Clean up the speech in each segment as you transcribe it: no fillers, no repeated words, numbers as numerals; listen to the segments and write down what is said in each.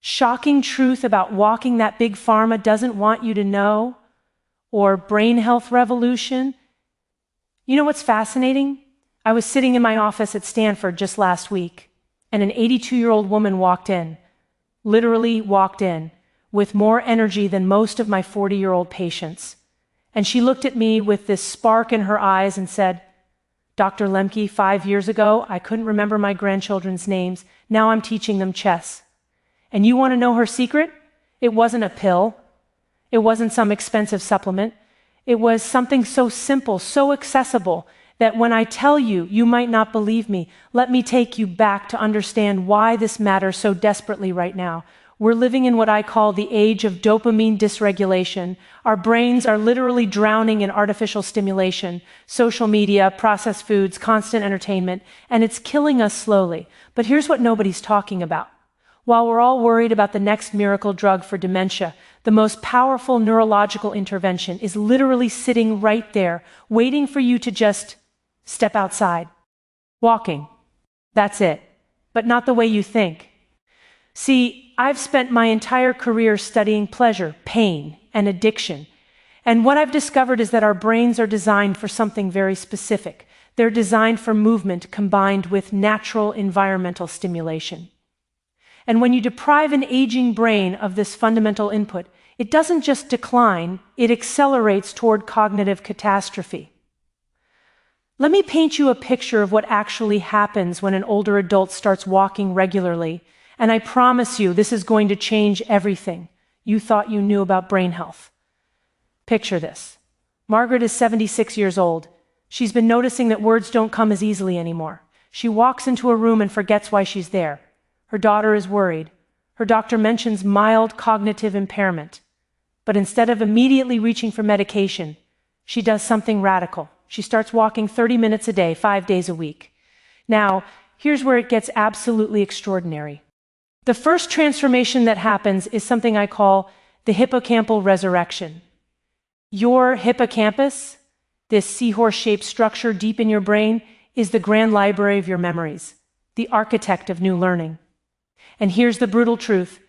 Shocking truth about walking that Big Pharma doesn't want you to know? Or brain health revolution? You know what's fascinating? I was sitting in my office at Stanford just last week, and an 82-year-old woman walked in, literally walked in, with more energy than most of my 40-year-old patients. And she looked at me with this spark in her eyes and said, "Dr. Lembke, 5 years ago, I couldn't remember my grandchildren's names. Now I'm teaching them chess." And you want to know her secret? It wasn't a pill. It wasn't some expensive supplement. It was something so simple, so accessible, that when I tell you, you might not believe me. Let me take you back to understand why this matters so desperately right now. We're living in what I call the age of dopamine dysregulation. Our brains are literally drowning in artificial stimulation, social media, processed foods, constant entertainment, and it's killing us slowly. But here's what nobody's talking about. While we're all worried about the next miracle drug for dementia, the most powerful neurological intervention is literally sitting right there, waiting for you to just step outside. Walking. That's it. But not the way you think. See, I've spent my entire career studying pleasure, pain, and addiction. And what I've discovered is that our brains are designed for something very specific. They're designed for movement combined with natural environmental stimulation. And when you deprive an aging brain of this fundamental input, it doesn't just decline, it accelerates toward cognitive catastrophe. Let me paint you a picture of what actually happens when an older adult starts walking regularly, and I promise you this is going to change everything you thought you knew about brain health. Picture this. Margaret is 76 years old. She's been noticing that words don't come as easily anymore. She walks into a room and forgets why she's there. Her daughter is worried. Her doctor mentions mild cognitive impairment. But instead of immediately reaching for medication, she does something radical. She starts walking 30 minutes a day, 5 days a week. Now, here's where it gets absolutely extraordinary. The first transformation that happens is something I call the hippocampal resurrection. Your hippocampus, this seahorse-shaped structure deep in your brain, is the grand library of your memories, the architect of new learning. And here's the brutal truth.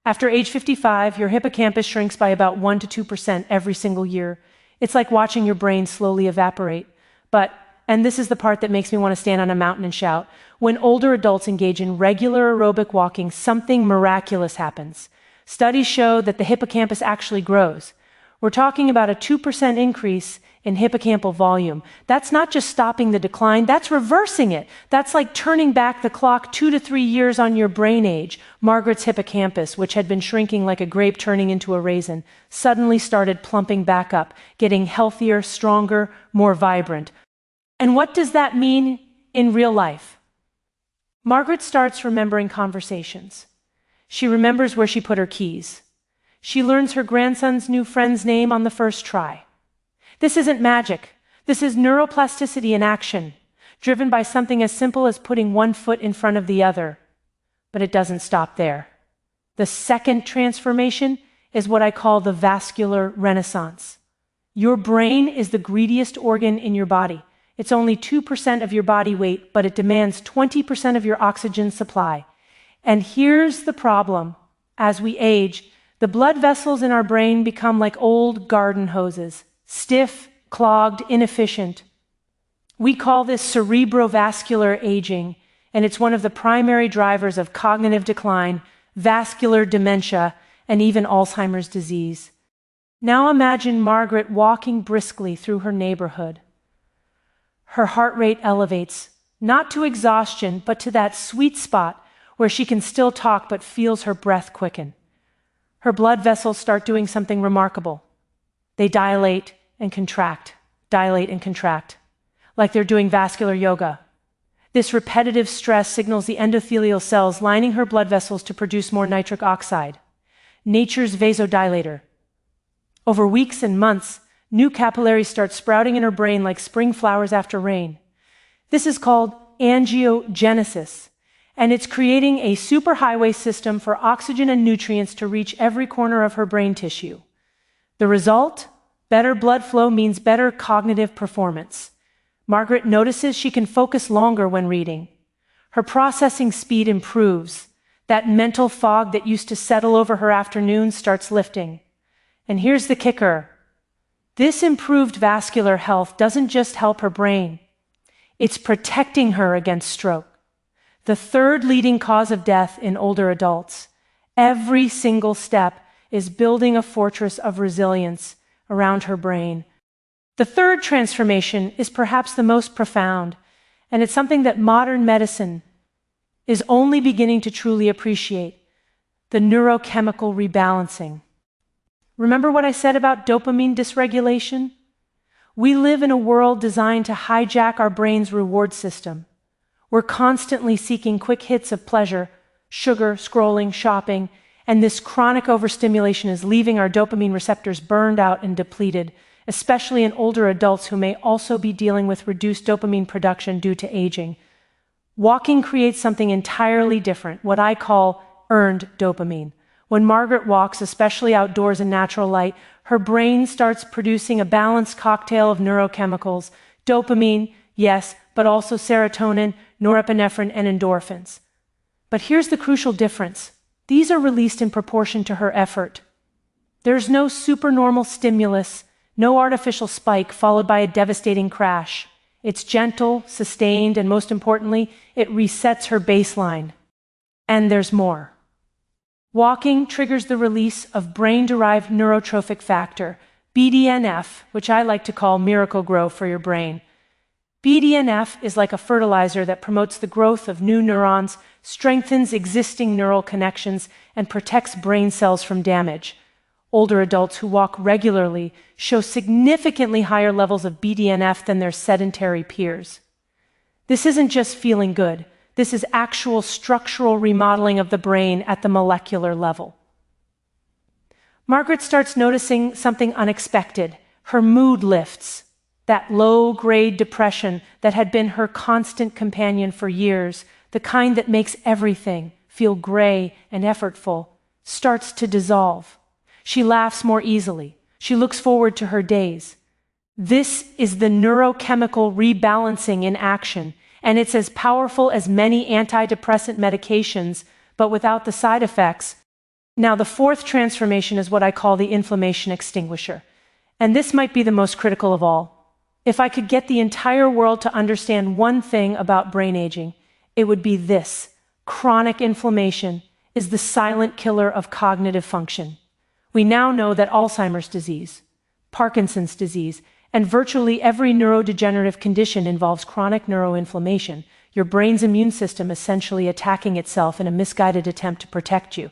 After age 55, your hippocampus shrinks by about 1 to 2% every single year. It's like watching your brain slowly evaporate. But, and this is the part that makes me want to stand on a mountain and shout, when older adults engage in regular aerobic walking, something miraculous happens. Studies show that the hippocampus actually grows. We're talking about a 2% increase in hippocampal volume. That's not just stopping the decline, that's reversing it. That's like turning back the clock 2 to 3 years on your brain age. Margaret's hippocampus, which had been shrinking like a grape turning into a raisin, suddenly started plumping back up, getting healthier, stronger, more vibrant. And what does that mean in real life? Margaret starts remembering conversations. She remembers where she put her keys. She learns her grandson's new friend's name on the first try. This isn't magic. This is neuroplasticity in action, driven by something as simple as putting one foot in front of the other. But it doesn't stop there. The second transformation is what I call the vascular renaissance. Your brain is the greediest organ in your body. It's only 2% of your body weight, but it demands 20% of your oxygen supply. And here's the problem. As we age, the blood vessels in our brain become like old garden hoses. Stiff, clogged, inefficient. We call this cerebrovascular aging, and it's one of the primary drivers of cognitive decline, vascular dementia, and even Alzheimer's disease. Now imagine Margaret walking briskly through her neighborhood. Her heart rate elevates, not to exhaustion, but to that sweet spot where she can still talk but feels her breath quicken. Her blood vessels start doing something remarkable. They dilate and contract, like they're doing vascular yoga. This repetitive stress signals the endothelial cells lining her blood vessels to produce more nitric oxide, nature's vasodilator. Over weeks and months, new capillaries start sprouting in her brain like spring flowers after rain. This is called angiogenesis, and it's creating a superhighway system for oxygen and nutrients to reach every corner of her brain tissue. The result? Better blood flow means better cognitive performance. Margaret notices she can focus longer when reading. Her processing speed improves. That mental fog that used to settle over her afternoons starts lifting. And here's the kicker. This improved vascular health doesn't just help her brain. It's protecting her against stroke, the third leading cause of death in older adults. Every single step is building a fortress of resilience around her brain. The third transformation is perhaps the most profound, and it's something that modern medicine is only beginning to truly appreciate: the neurochemical rebalancing. Remember what I said about dopamine dysregulation? We live in a world designed to hijack our brain's reward system. We're constantly seeking quick hits of pleasure, sugar, scrolling, shopping, and this chronic overstimulation is leaving our dopamine receptors burned out and depleted, especially in older adults who may also be dealing with reduced dopamine production due to aging. Walking creates something entirely different, what I call earned dopamine. When Margaret walks, especially outdoors in natural light, her brain starts producing a balanced cocktail of neurochemicals: dopamine, yes, but also serotonin, norepinephrine, and endorphins. But here's the crucial difference. These are released in proportion to her effort. There's no supernormal stimulus, no artificial spike followed by a devastating crash. It's gentle, sustained, and most importantly, it resets her baseline. And there's more. Walking triggers the release of brain-derived neurotrophic factor, BDNF, which I like to call miracle grow for your brain. BDNF is like a fertilizer that promotes the growth of new neurons, strengthens existing neural connections, and protects brain cells from damage. Older adults who walk regularly show significantly higher levels of BDNF than their sedentary peers. This isn't just feeling good. This is actual structural remodeling of the brain at the molecular level. Margaret starts noticing something unexpected. Her mood lifts. That low-grade depression that had been her constant companion for years, the kind that makes everything feel gray and effortful, starts to dissolve. She laughs more easily. She looks forward to her days. This is the neurochemical rebalancing in action, and it's as powerful as many antidepressant medications, but without the side effects. Now, the fourth transformation is what I call the inflammation extinguisher, and this might be the most critical of all. If I could get the entire world to understand one thing about brain aging, it would be this: chronic inflammation is the silent killer of cognitive function. We now know that Alzheimer's disease, Parkinson's disease, and virtually every neurodegenerative condition involves chronic neuroinflammation, your brain's immune system essentially attacking itself in a misguided attempt to protect you.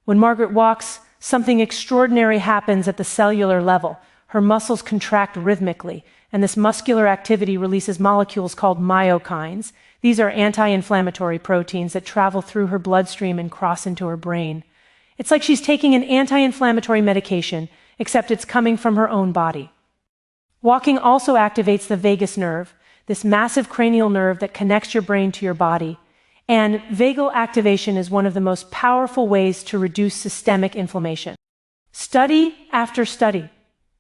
When Margaret walks, something extraordinary happens at the cellular level. Her muscles contract rhythmically, and this muscular activity releases molecules called myokines. These are anti-inflammatory proteins that travel through her bloodstream and cross into her brain. It's like she's taking an anti-inflammatory medication, except it's coming from her own body. Walking also activates the vagus nerve, this massive cranial nerve that connects your brain to your body. And vagal activation is one of the most powerful ways to reduce systemic inflammation. Study after study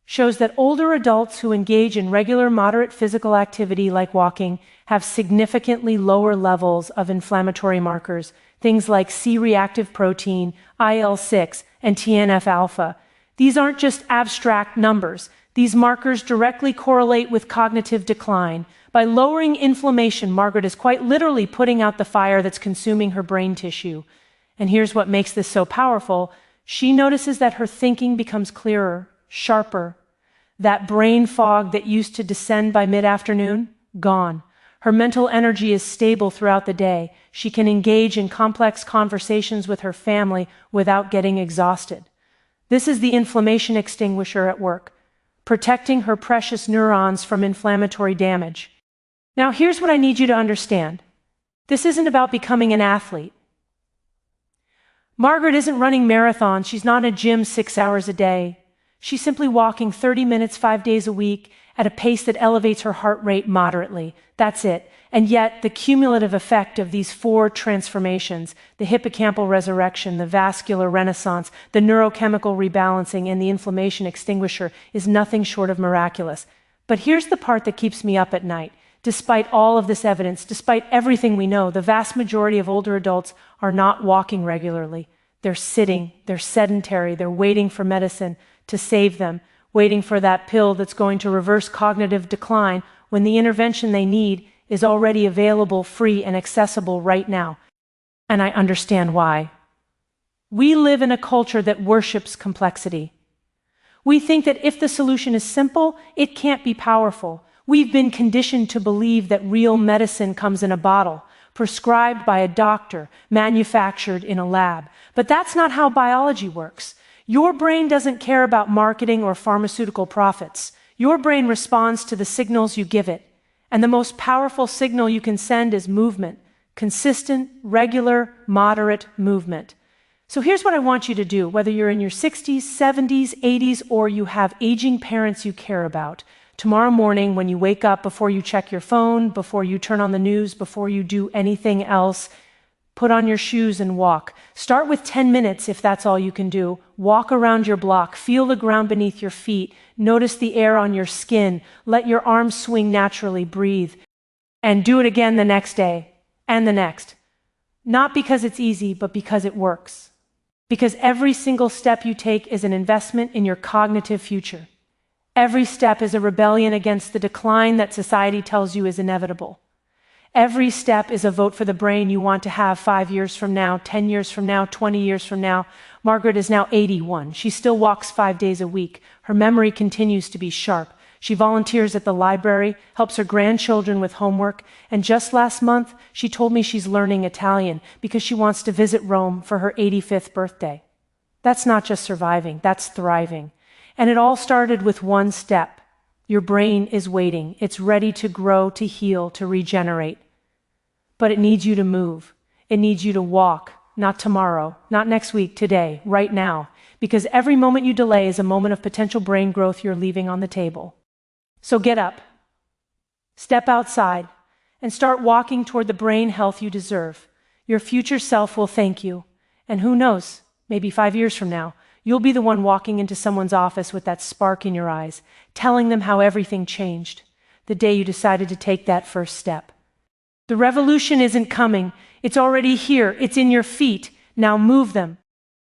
shows that older adults who engage in regular moderate physical activity like walking have significantly lower levels of inflammatory markers, things like C-reactive protein, IL-6, and TNF-alpha. These aren't just abstract numbers. These markers directly correlate with cognitive decline. By lowering inflammation, Margaret is quite literally putting out the fire that's consuming her brain tissue. And here's what makes this so powerful. She notices that her thinking becomes clearer, sharper. That brain fog that used to descend by mid-afternoon, gone. Her mental energy is stable throughout the day. She can engage in complex conversations with her family without getting exhausted. This is the inflammation extinguisher at work, protecting her precious neurons from inflammatory damage. Now, here's what I need you to understand. This isn't about becoming an athlete. Margaret isn't running marathons. She's not in a gym 6 hours a day. She's simply walking 30 minutes 5 days a week at a pace that elevates her heart rate moderately. That's it. And yet, the cumulative effect of these 4 transformations, the hippocampal resurrection, the vascular renaissance, the neurochemical rebalancing, and the inflammation extinguisher, is nothing short of miraculous. But here's the part that keeps me up at night. Despite all of this evidence, despite everything we know, the vast majority of older adults are not walking regularly. They're sitting, they're sedentary, they're waiting for medicine to save them, waiting for that pill that's going to reverse cognitive decline when the intervention they need is already available, free, and accessible right now. And I understand why. We live in a culture that worships complexity. We think that if the solution is simple, it can't be powerful. We've been conditioned to believe that real medicine comes in a bottle, prescribed by a doctor, manufactured in a lab. But that's not how biology works. Your brain doesn't care about marketing or pharmaceutical profits. Your brain responds to the signals you give it. And the most powerful signal you can send is movement. Consistent, regular, moderate movement. So here's what I want you to do, whether you're in your 60s, 70s, 80s, or you have aging parents you care about. Tomorrow morning, when you wake up, before you check your phone, before you turn on the news, before you do anything else, put on your shoes and walk. Start with 10 minutes if that's all you can do. Walk around your block, feel the ground beneath your feet, notice the air on your skin, let your arms swing naturally, breathe. And do it again the next day, and the next. Not because it's easy, but because it works. Because every single step you take is an investment in your cognitive future. Every step is a rebellion against the decline that society tells you is inevitable. Every step is a vote for the brain you want to have 5 years from now, 10 years from now, 20 years from now. Margaret is now 81. She still walks 5 days a week. Her memory continues to be sharp. She volunteers at the library, helps her grandchildren with homework, and just last month, she told me she's learning Italian because she wants to visit Rome for her 85th birthday. That's not just surviving, that's thriving. And it all started with one step. Your brain is waiting. It's ready to grow, to heal, to regenerate. But it needs you to move. It needs you to walk, not tomorrow, not next week, today, right now. Because every moment you delay is a moment of potential brain growth you're leaving on the table. So get up, step outside, and start walking toward the brain health you deserve. Your future self will thank you. And who knows, maybe 5 years from now, you'll be the one walking into someone's office with that spark in your eyes, telling them how everything changed the day you decided to take that first step. The revolution isn't coming. It's already here. It's in your feet. Now move them.